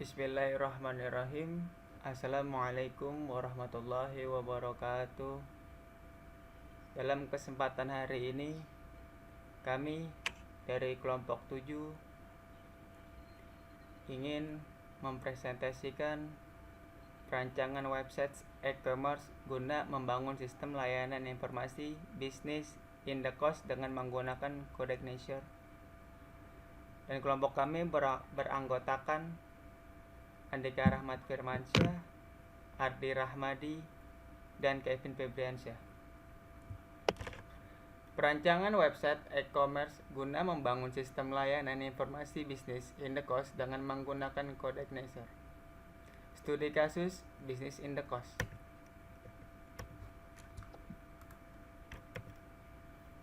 Bismillahirrahmanirrahim. Assalamualaikum warahmatullahi wabarakatuh. Dalam kesempatan hari ini, kami dari kelompok 7 ingin mempresentasikan perancangan website e-commerce guna membangun sistem layanan informasi bisnis in the coast dengan menggunakan Codegnature. Dan kelompok kami beranggotakan Andika Rahmat Firmansyah, Ardi Rahmadi, dan Kevin Febriansyah. Perancangan website e-commerce guna membangun sistem layanan informasi bisnis in the coast dengan menggunakan Codegnature. Studi kasus Business in the Coast.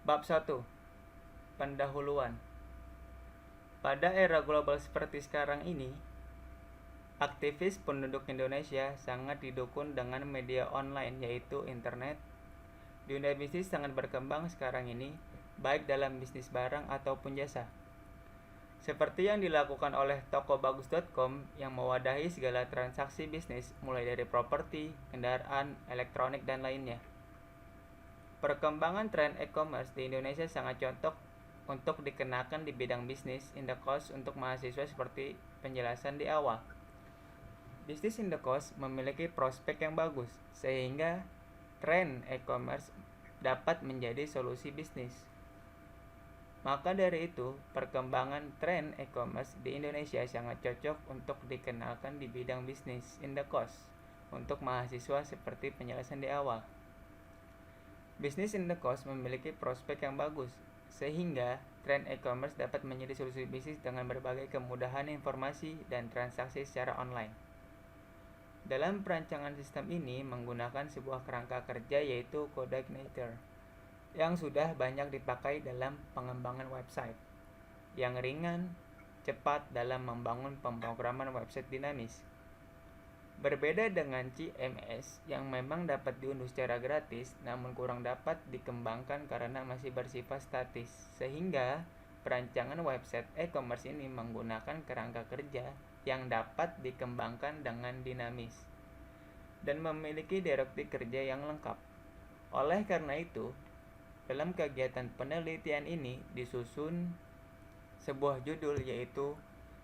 Bab 1. Pendahuluan. Pada era global seperti sekarang ini, aktivis penduduk Indonesia sangat didukung dengan media online yaitu internet. Dunia bisnis sangat berkembang sekarang ini, baik dalam bisnis barang ataupun jasa. Seperti yang dilakukan oleh tokobagus.com yang mewadahi segala transaksi bisnis mulai dari properti, kendaraan, elektronik, dan lainnya. Perkembangan tren e-commerce di Indonesia sangat contoh untuk dikenakan di bidang bisnis in the coast untuk mahasiswa seperti penjelasan di awal. Bisnis in the coast memiliki prospek yang bagus, sehingga tren e-commerce dapat menjadi solusi bisnis. Maka dari itu, perkembangan tren e-commerce di Indonesia sangat cocok untuk dikenalkan di bidang bisnis in the coast untuk mahasiswa seperti penjelasan di awal. Bisnis in the coast memiliki prospek yang bagus, sehingga tren e-commerce dapat menjadi solusi bisnis dengan berbagai kemudahan informasi dan transaksi secara online. Dalam perancangan sistem ini menggunakan sebuah kerangka kerja yaitu Codegnature yang sudah banyak dipakai dalam pengembangan website, yang ringan, cepat dalam membangun pemrograman website dinamis. Berbeda dengan CMS yang memang dapat diunduh secara gratis namun kurang dapat dikembangkan karena masih bersifat statis, sehingga perancangan website e-commerce ini menggunakan kerangka kerja yang dapat dikembangkan dengan dinamis dan memiliki direktif kerja yang lengkap. Oleh karena itu, dalam kegiatan penelitian ini disusun sebuah judul yaitu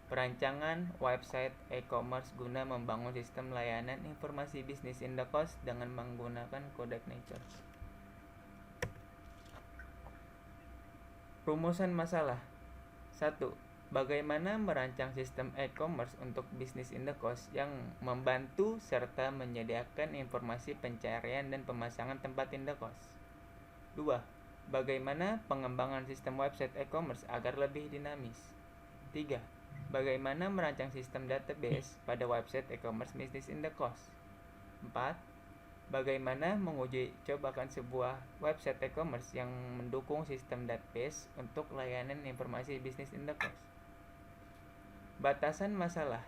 Perancangan Website E-commerce guna membangun sistem layanan informasi bisnis in the coast dengan menggunakan Codegnature. Rumusan masalah. 1. Bagaimana merancang sistem e-commerce untuk bisnis in the coast yang membantu serta menyediakan informasi pencarian dan pemasangan tempat in the coast. 2. Bagaimana pengembangan sistem website e-commerce agar lebih dinamis. 3. Bagaimana merancang sistem database pada website e-commerce bisnis in the coast. 4. Bagaimana menguji cobakan sebuah website e-commerce yang mendukung sistem database untuk layanan informasi bisnis in the coast. Batasan masalah.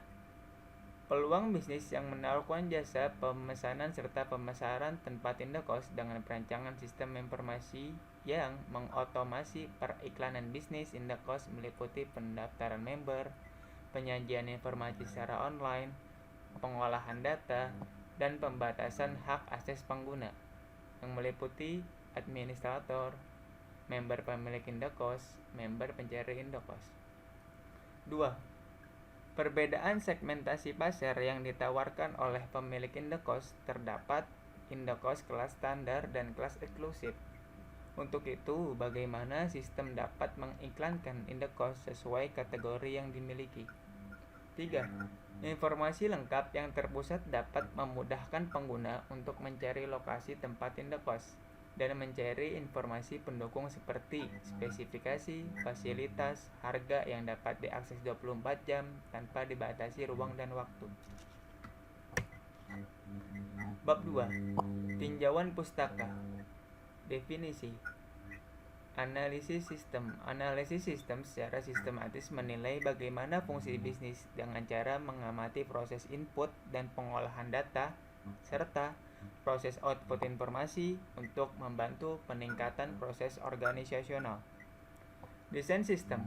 Peluang bisnis yang menawarkan jasa pemesanan serta pemasaran tempat in the coast dengan perancangan sistem informasi yang mengotomasi periklanan bisnis in the coast meliputi pendaftaran member, penyajian informasi secara online, pengolahan data, dan pembatasan hak akses pengguna yang meliputi administrator, member pemilik in the coast, member pencari in the coast. 2. Perbedaan segmentasi pasar yang ditawarkan oleh pemilik in the coast. Terdapat in the coast kelas standar dan kelas eksklusif. Untuk itu, bagaimana sistem dapat mengiklankan in the coast sesuai kategori yang dimiliki. 3. Informasi lengkap yang terpusat dapat memudahkan pengguna untuk mencari lokasi tempat in the coast dan mencari informasi pendukung seperti spesifikasi, fasilitas, harga yang dapat diakses 24 jam tanpa dibatasi ruang dan waktu. Bab 2. Tinjauan pustaka. Definisi. Analisis sistem. Analisis sistem secara sistematis menilai bagaimana fungsi bisnis dengan cara mengamati proses input dan pengolahan data serta proses output informasi untuk membantu peningkatan proses organisasional. Desain sistem.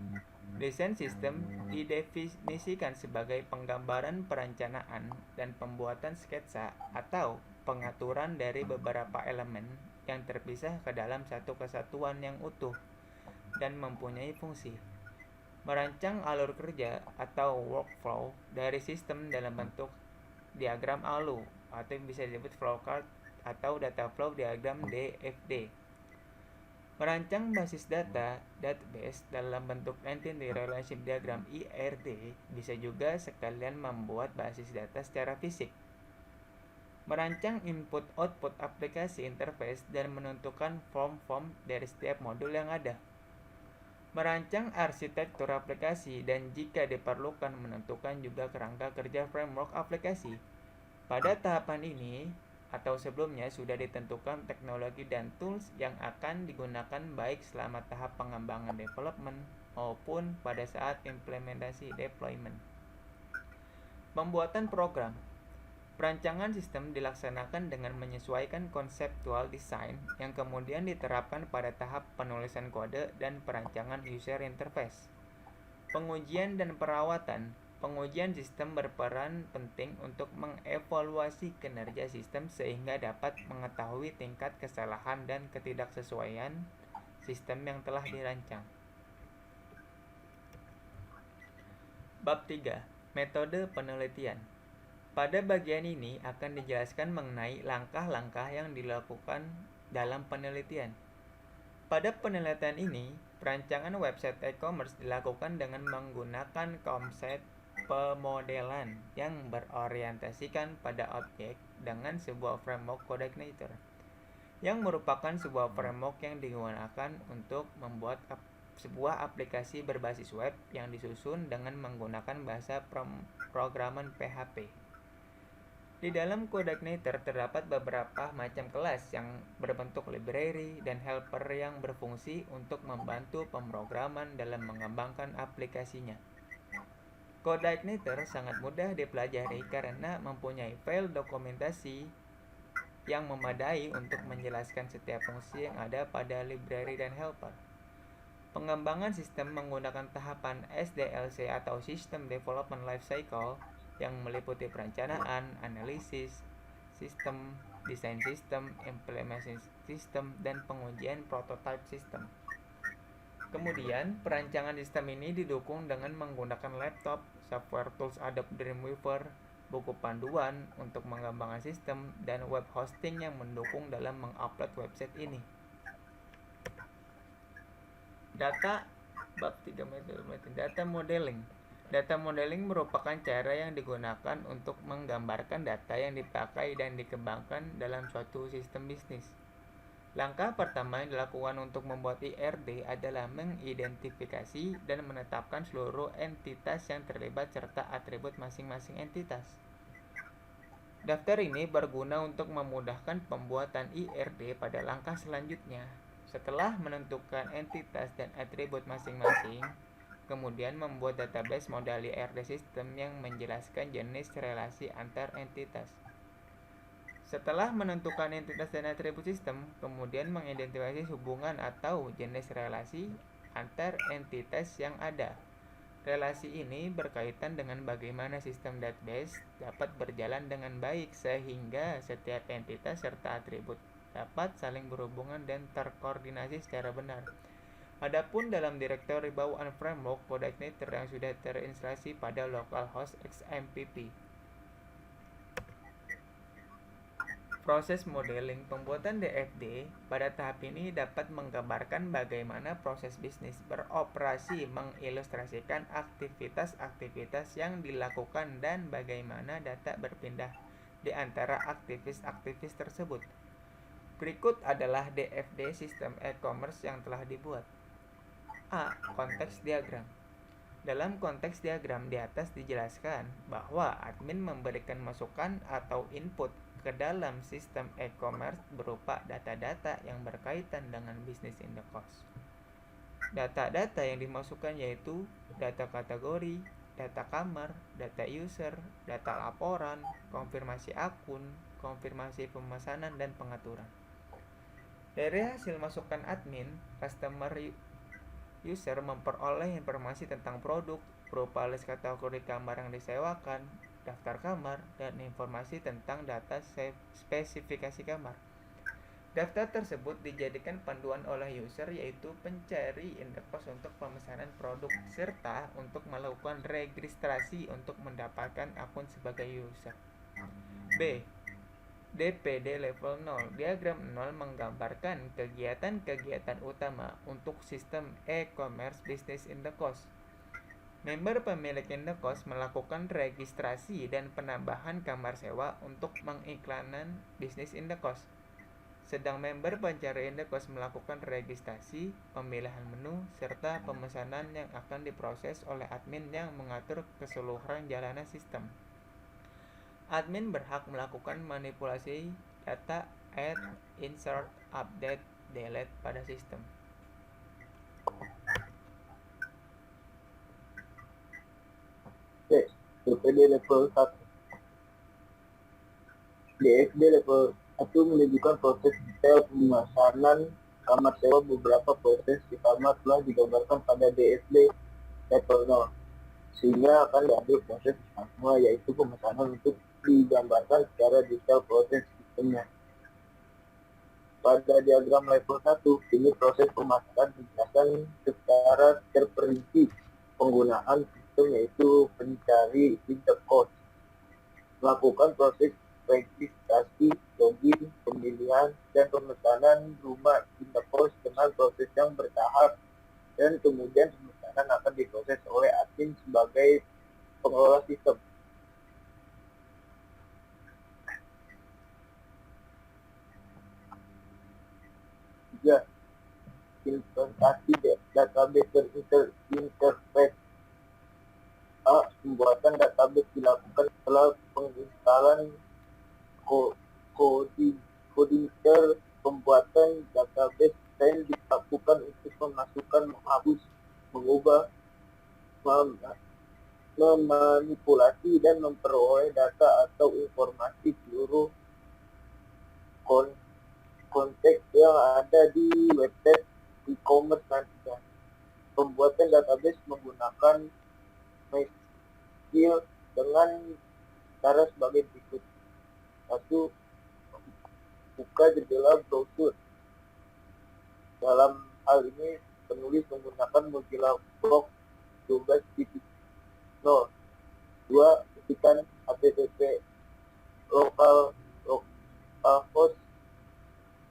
Desain sistem didefinisikan sebagai penggambaran perencanaan dan pembuatan sketsa atau pengaturan dari beberapa elemen yang terpisah ke dalam satu kesatuan yang utuh dan mempunyai fungsi. Merancang alur kerja atau workflow dari sistem dalam bentuk diagram ALU atau bisa disebut flowchart atau data flow diagram DFD. Merancang basis data database dalam bentuk Entity Relationship Diagram IRD bisa juga sekalian membuat basis data secara fisik. Merancang input-output aplikasi interface dan menentukan form-form dari setiap modul yang ada. Merancang arsitektur aplikasi dan jika diperlukan menentukan juga kerangka kerja framework aplikasi. Pada tahapan ini atau sebelumnya sudah ditentukan teknologi dan tools yang akan digunakan baik selama tahap pengembangan development maupun pada saat implementasi deployment. Pembuatan program. Perancangan sistem dilaksanakan dengan menyesuaikan konseptual design yang kemudian diterapkan pada tahap penulisan kode dan perancangan user interface. Pengujian dan perawatan. Pengujian sistem berperan penting untuk mengevaluasi kinerja sistem sehingga dapat mengetahui tingkat kesalahan dan ketidaksesuaian sistem yang telah dirancang. Bab 3. Metode penelitian. Pada bagian ini akan dijelaskan mengenai langkah-langkah yang dilakukan dalam penelitian. Pada penelitian ini, perancangan website e-commerce dilakukan dengan menggunakan konsep pemodelan yang berorientasikan pada objek dengan sebuah framework coordinator, yang merupakan sebuah framework yang digunakan untuk membuat sebuah aplikasi berbasis web yang disusun dengan menggunakan bahasa programan PHP. Di dalam coordinator terdapat beberapa macam kelas yang berbentuk library dan helper yang berfungsi untuk membantu pemrograman dalam mengembangkan aplikasinya. Coordinator sangat mudah dipelajari karena mempunyai file dokumentasi yang memadai untuk menjelaskan setiap fungsi yang ada pada library dan helper. Pengembangan sistem menggunakan tahapan SDLC atau System Development Lifecycle yang meliputi perencanaan, analisis sistem, desain sistem, implementasi sistem, dan pengujian prototype sistem. Kemudian, perancangan sistem ini didukung dengan menggunakan laptop, software tools Adobe Dreamweaver, buku panduan untuk mengembangkan sistem, dan web hosting yang mendukung dalam mengupload website ini. Data bab 3 data modeling. Data modeling merupakan cara yang digunakan untuk menggambarkan data yang dipakai dan dikembangkan dalam suatu sistem bisnis. Langkah pertama yang dilakukan untuk membuat IRD adalah mengidentifikasi dan menetapkan seluruh entitas yang terlibat serta atribut masing-masing entitas. Daftar ini berguna untuk memudahkan pembuatan IRD pada langkah selanjutnya. Setelah menentukan entitas dan atribut masing-masing, kemudian membuat database modal IRD sistem yang menjelaskan jenis relasi antar entitas. Setelah menentukan entitas dan atribut sistem, kemudian mengidentifikasi hubungan atau jenis relasi antar entitas yang ada. Relasi ini berkaitan dengan bagaimana sistem database dapat berjalan dengan baik sehingga setiap entitas serta atribut dapat saling berhubungan dan terkoordinasi secara benar. Adapun dalam direktori bawaan framework coordinator yang sudah terinstalasi pada localhost XMPP. Proses modeling pembuatan DFD pada tahap ini dapat menggambarkan bagaimana proses bisnis beroperasi, mengilustrasikan aktivitas-aktivitas yang dilakukan dan bagaimana data berpindah di antara aktivis-aktivis tersebut. Berikut adalah DFD sistem e-commerce yang telah dibuat. A. Konteks diagram. Dalam konteks diagram di atas dijelaskan bahwa admin memberikan masukan atau input ke dalam sistem e-commerce berupa data-data yang berkaitan dengan bisnis in the cost. Data-data yang dimasukkan yaitu data kategori, data kamar, data user, data laporan, konfirmasi akun, konfirmasi pemesanan, dan pengaturan. Dari hasil masukan admin, customer User memperoleh informasi tentang produk berupa list kategori kamar yang disewakan, daftar kamar, dan informasi tentang data spesifikasi kamar. Daftar tersebut dijadikan panduan oleh user, yaitu pencari indekos untuk pemesanan produk serta untuk melakukan registrasi untuk mendapatkan akun sebagai user. B. DPD level 0. Diagram 0 menggambarkan kegiatan-kegiatan utama untuk sistem e-commerce Business in the Coast. Member pemilik indekos melakukan registrasi dan penambahan kamar sewa untuk mengiklanan bisnis indekos. Sedang member pencari indekos melakukan registrasi, pemilihan menu, serta pemesanan yang akan diproses oleh admin yang mengatur keseluruhan jalanan sistem. Admin berhak melakukan manipulasi data, add, insert, update, delete pada sistem. DPD level 1. DFD level 1 menunjukkan proses detail pemesanan kamar sewa. Beberapa proses di kamar telah digambarkan pada DFD level 0, sehingga akan diambil proses pertama, yaitu pemesanan untuk digambarkan secara detail proses sistemnya. Pada diagram level 1, ini proses pemasaran dijelaskan secara terperinci. Penggunaan sistem yaitu pencari indekos, melakukan proses registrasi, login, pemilihan, dan pemesanan rumah indekos dengan proses yang bertahap, dan kemudian pemesanan akan diproses oleh admin sebagai pengelola sistem. Tiga, implementasi database terinterface. A. Pembuatan database dilakukan setelah penginstalan codincer. Pembuatan database dan dilakukan untuk memasukkan, menghapus, mengubah, memanipulasi, dan memperoleh data atau informasi seluruh konteks yang ada di website e-commerce nantinya. Pembuatan database menggunakan MySQL dengan cara sebagai berikut. 1. Buka jendela browser. Dalam hal ini penulis menggunakan Mozilla Block 12.0. 2. Ketikkan http localhost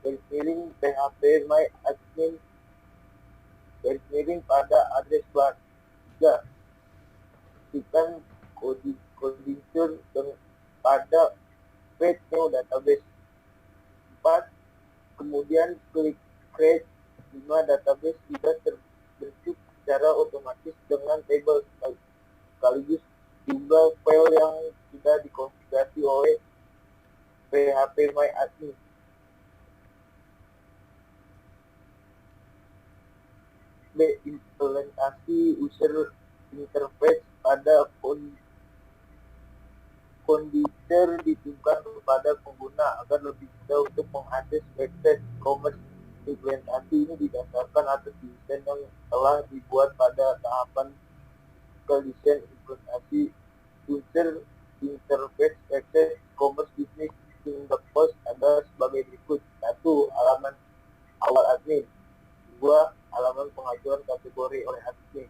php/my-admin pada address bar. 3. Ketikkan codincer pada page new database. 4. Kemudian klik create. 5. Database sudah terbentuk secara otomatis dengan table sekaligus jumlah file yang sudah dikonfigurasi oleh php/my-admin. B. Implementasi user interface pada konditer ditujukan kepada pengguna agar lebih mudah untuk mengakses website e-commerce. Implementasi ini didasarkan atas desain yang telah dibuat pada tahapan desain implementasi user interface website e-commerce business in the post adalah sebagai berikut. 1. Halaman awal admin. 2. Halaman pengajuan kategori oleh admin.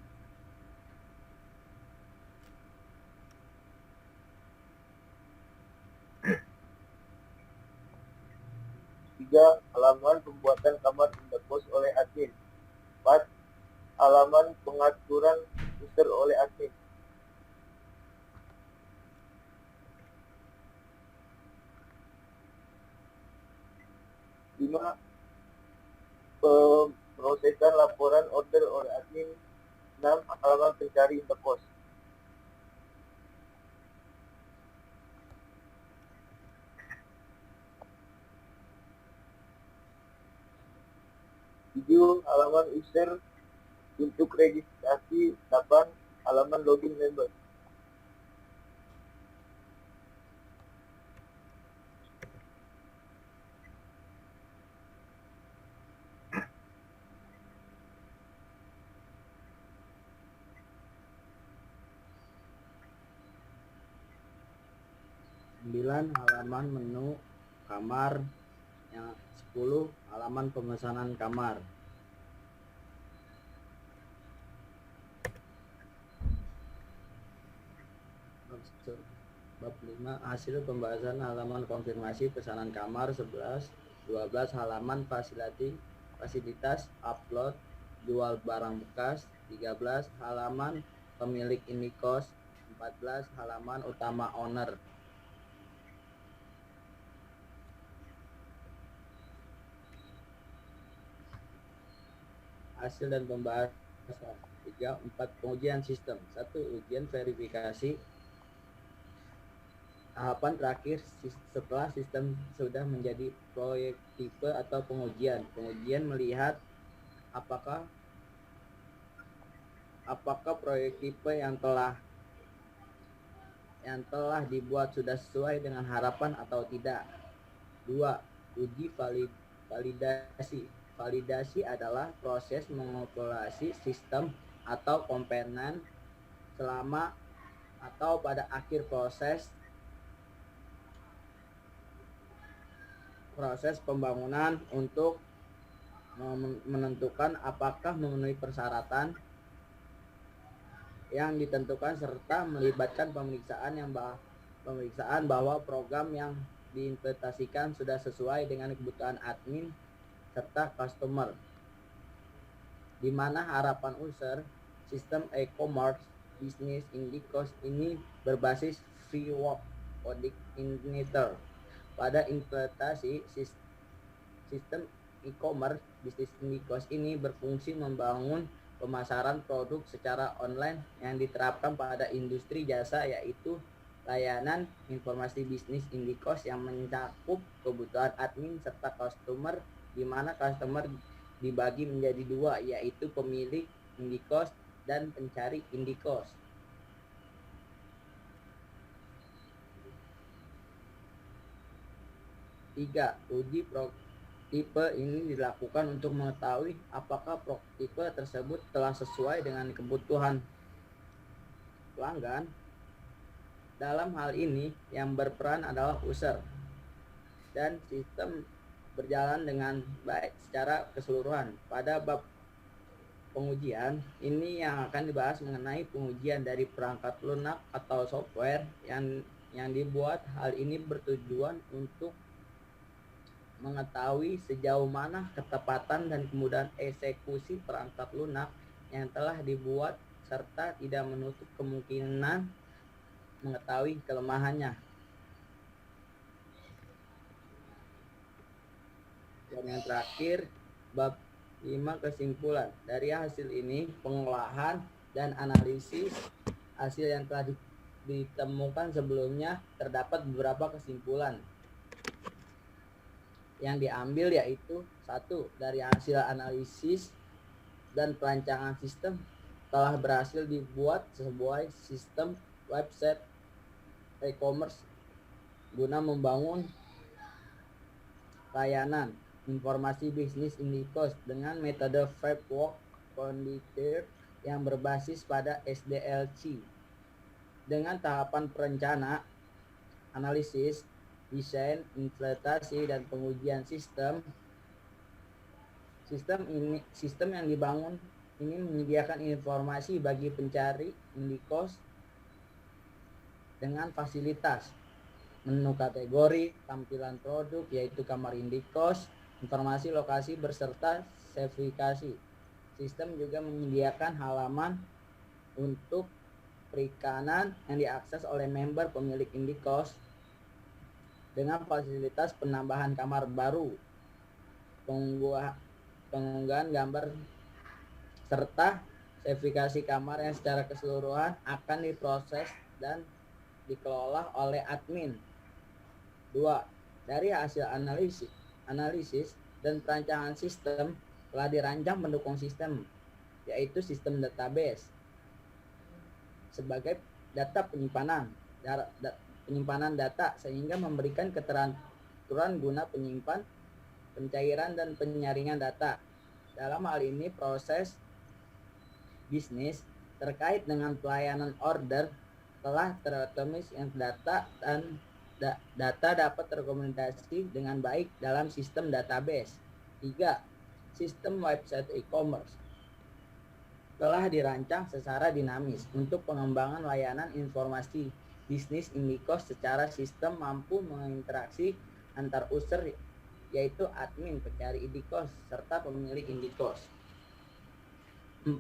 3. Halaman pembuatan kamar indekos oleh admin. 4. Halaman pengaturan user oleh admin. 5. Pemrosesan laporan order oleh admin. 6. Halaman pencari indekos. 7. Halaman user untuk registrasi. 8. Halaman login member. 9 halaman menu kamar, yang 10 halaman pemesanan kamar. Bab 5 hasil pembahasan halaman konfirmasi pesanan kamar. 11 12 halaman fasilitas upload jual barang bekas. 13 halaman pemilik indikos. 14 halaman utama owner. Hasil dan pembahasan. 3, 4 pengujian sistem. 1 ujian verifikasi. Tahapan terakhir setelah sistem sudah menjadi proyek tipe atau pengujian. Pengujian melihat apakah proyek tipe yang telah dibuat sudah sesuai dengan harapan atau tidak. 2. Uji validasi. Validasi adalah proses mengevaluasi sistem atau komponen selama atau pada akhir proses pembangunan untuk menentukan apakah memenuhi persyaratan yang ditentukan serta melibatkan pemeriksaan bahwa program yang diimplementasikan sudah sesuai dengan kebutuhan admin serta customer. Di mana harapan user sistem e-commerce bisnis Indikos ini berbasis framework coordinator. Pada implementasi sistem e-commerce bisnis Indikos ini berfungsi membangun pemasaran produk secara online yang diterapkan pada industri jasa, yaitu layanan informasi bisnis Indikos yang mencakup kebutuhan admin serta customer, di mana customer dibagi menjadi dua, yaitu pemilik Indikos dan pencari Indikos. Tiga, uji prototipe ini dilakukan untuk mengetahui apakah prototipe tersebut telah sesuai dengan kebutuhan pelanggan. Dalam hal ini yang berperan adalah user, dan sistem berjalan dengan baik secara keseluruhan. Pada bab pengujian ini yang akan dibahas mengenai pengujian dari perangkat lunak atau software yang dibuat. Hal ini bertujuan untuk mengetahui sejauh mana ketepatan dan kemudahan eksekusi perangkat lunak yang telah dibuat serta tidak menutup kemungkinan mengetahui kelemahannya. Dan yang terakhir, bab 5 kesimpulan. Dari hasil ini, pengolahan dan analisis hasil yang telah ditemukan sebelumnya, terdapat beberapa kesimpulan yang diambil, yaitu 1. Dari hasil analisis dan perancangan sistem telah berhasil dibuat sebuah sistem website e-commerce guna membangun layanan informasi bisnis Indikos dengan metode framework coordinator yang berbasis pada SDLC. Dengan tahapan perencana, analisis, desain, implementasi, dan pengujian sistem yang dibangun ini menyediakan informasi bagi pencari Indikos dengan fasilitas menu kategori, tampilan produk yaitu kamar Indikos, informasi lokasi beserta sertifikasi. Sistem juga menyediakan halaman untuk perikanan yang diakses oleh member pemilik Indikos dengan fasilitas penambahan kamar baru, pengunggahan gambar serta sertifikasi kamar yang secara keseluruhan akan diproses dan dikelola oleh admin. 2. Dari hasil analisis dan perancangan sistem telah dirancang pendukung sistem, yaitu sistem database sebagai data penyimpanan data sehingga memberikan keteraturan guna penyimpan, pencairan, dan penyaringan data. Dalam hal ini proses bisnis terkait dengan pelayanan order telah terotomis yang data dan Data dapat terkomunikasi dengan baik dalam sistem database. 3. Sistem website e-commerce telah dirancang secara dinamis untuk pengembangan layanan informasi bisnis Indikos secara sistem mampu menginteraksi antar user yaitu admin pencari Indikos serta pemilik Indikos. 4.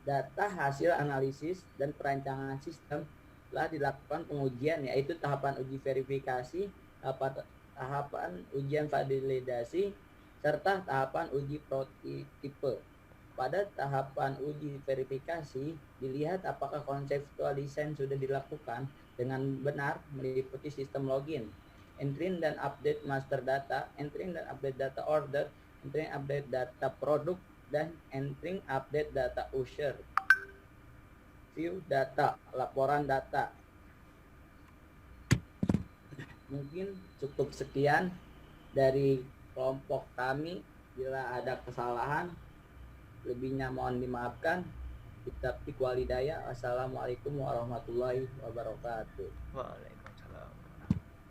Data hasil analisis dan perancangan sistem telah dilakukan pengujian yaitu tahapan uji verifikasi, tahapan ujian validasi, serta tahapan uji prototipe. Pada tahapan uji verifikasi, dilihat apakah konseptual desain sudah dilakukan dengan benar meliputi sistem login, entry dan update master data, entry dan update data order, entry dan update data produk, dan entry update data user. View data, laporan data. Mungkin cukup sekian dari kelompok kami. Bila ada kesalahan, lebihnya mohon dimaafkan. Kita walhidayah. Wassalamualaikum warahmatullahi wabarakatuh. Waalaikumsalam.